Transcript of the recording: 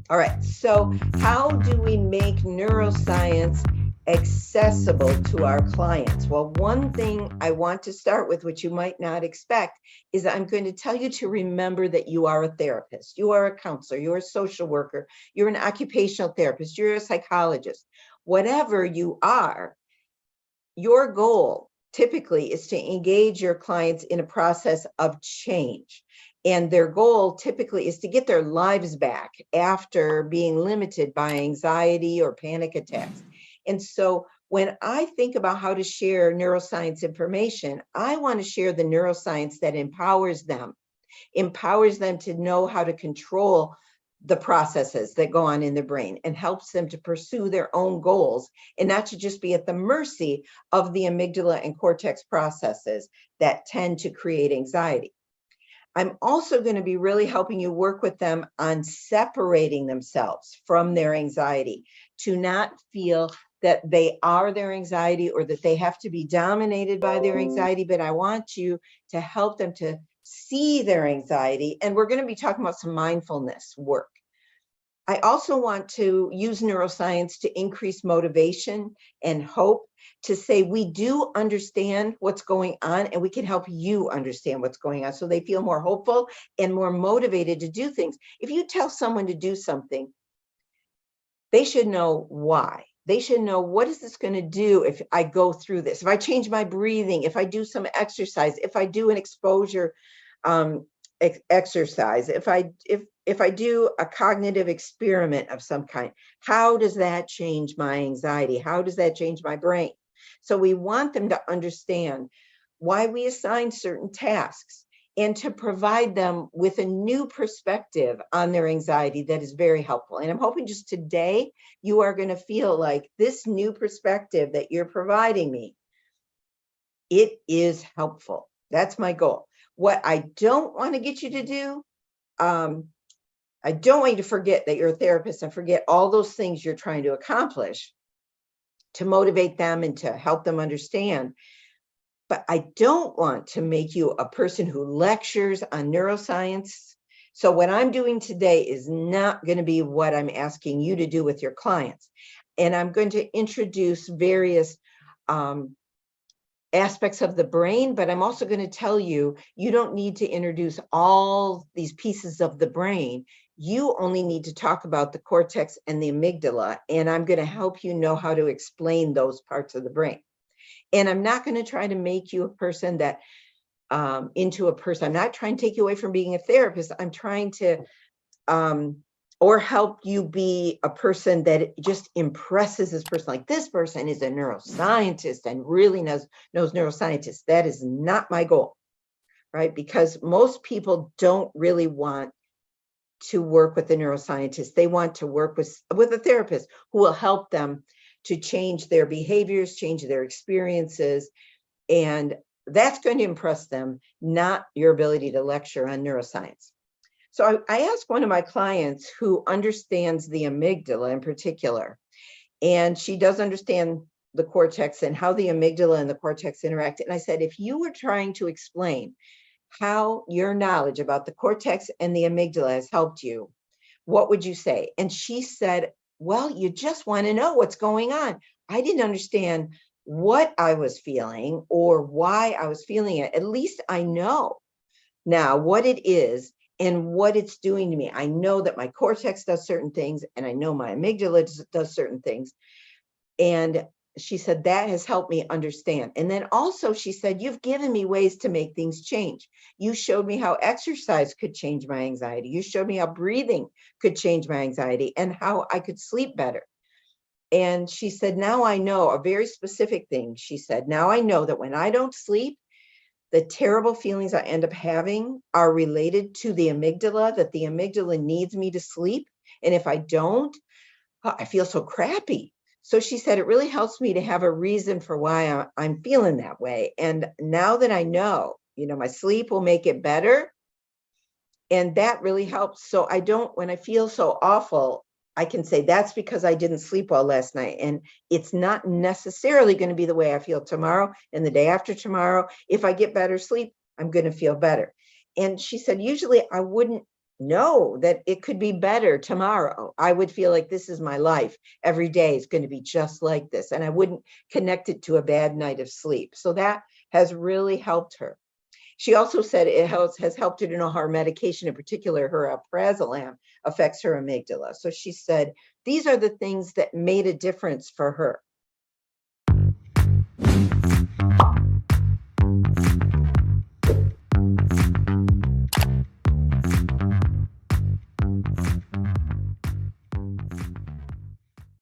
All right, so how do we make neuroscience accessible to our clients? Well, one thing I want to start with, which you might not expect, is I'm going to tell you to remember that you are a therapist, you are a counselor, you're a social worker, you're an occupational therapist, you're a psychologist. Whatever you are, your goal typically is to engage your clients in a process of change. And their goal typically is to get their lives back after being limited by anxiety or panic attacks. And so when I think about how to share neuroscience information, I want to share the neuroscience that empowers them to know how to control the processes that go on in the brain and helps them to pursue their own goals and not to just be at the mercy of the amygdala and cortex processes that tend to create anxiety. I'm also going to be really helping you work with them on separating themselves from their anxiety, to not feel that they are their anxiety or that they have to be dominated by their anxiety, but I want you to help them to see their anxiety. And we're going to be talking about some mindfulness work. I also want to use neuroscience to increase motivation and hope, to say we do understand what's going on and we can help you understand what's going on so they feel more hopeful and more motivated to do things. If you tell someone to do something, they should know why. They should know, what is this going to do if I go through this? If I change my breathing, if I do some exercise, if I do an exposure exercise, if I do a cognitive experiment of some kind, how does that change my anxiety? How does that change my brain? So we want them to understand why we assign certain tasks and to provide them with a new perspective on their anxiety that is very helpful. And I'm hoping just today you are going to feel like this new perspective that you're providing me, it is helpful. That's my goal. What I don't want to get you to do, I don't want you to forget that you're a therapist and forget all those things you're trying to accomplish to motivate them and to help them understand. But I don't want to make you a person who lectures on neuroscience. So what I'm doing today is not going to be what I'm asking you to do with your clients. And I'm going to introduce various aspects of the brain, but I'm also going to tell you, you don't need to introduce all these pieces of the brain. You only need to talk about the cortex and the amygdala, and I'm going to help you know how to explain those parts of the brain. And I'm not going to try to make you a person that into a person. I'm not trying to take you away from being a therapist. I'm trying to or help you be a person that just impresses this person, like this person is a neuroscientist and really knows neuroscientists. That is not my goal, right? Because most people don't really want to work with a neuroscientist. They want to work with a therapist who will help them to change their behaviors, change their experiences, and that's going to impress them, not your ability to lecture on neuroscience. So I asked one of my clients who understands the amygdala in particular, and she does understand the cortex and how the amygdala and the cortex interact. And I said, if you were trying to explain how your knowledge about the cortex and the amygdala has helped you, what would you say? And she said, well, you just want to know what's going on. I didn't understand what I was feeling or why I was feeling it. At least I know now what it is and what it's doing to me. I know that my cortex does certain things, and I know my amygdala does certain things. And she said, that has helped me understand. And then also she said, you've given me ways to make things change. You showed me how exercise could change my anxiety. You showed me how breathing could change my anxiety and how I could sleep better. And she said, now I know a very specific thing. She said, now I know that when I don't sleep, the terrible feelings I end up having are related to the amygdala, that the amygdala needs me to sleep. And if I don't, I feel so crappy. So she said, it really helps me to have a reason for why I'm feeling that way. And now that I know, my sleep will make it better. And that really helps. So I don't, when I feel so awful, I can say that's because I didn't sleep well last night. And it's not necessarily going to be the way I feel tomorrow and the day after tomorrow. If I get better sleep, I'm going to feel better. And she said, usually I wouldn't know that it could be better tomorrow. I would feel like this is my life. Every day is going to be just like this. And I wouldn't connect it to a bad night of sleep. So that has really helped her. She also said it has helped her to know how her medication, in particular her alprazolam, affects her amygdala. So she said these are the things that made a difference for her.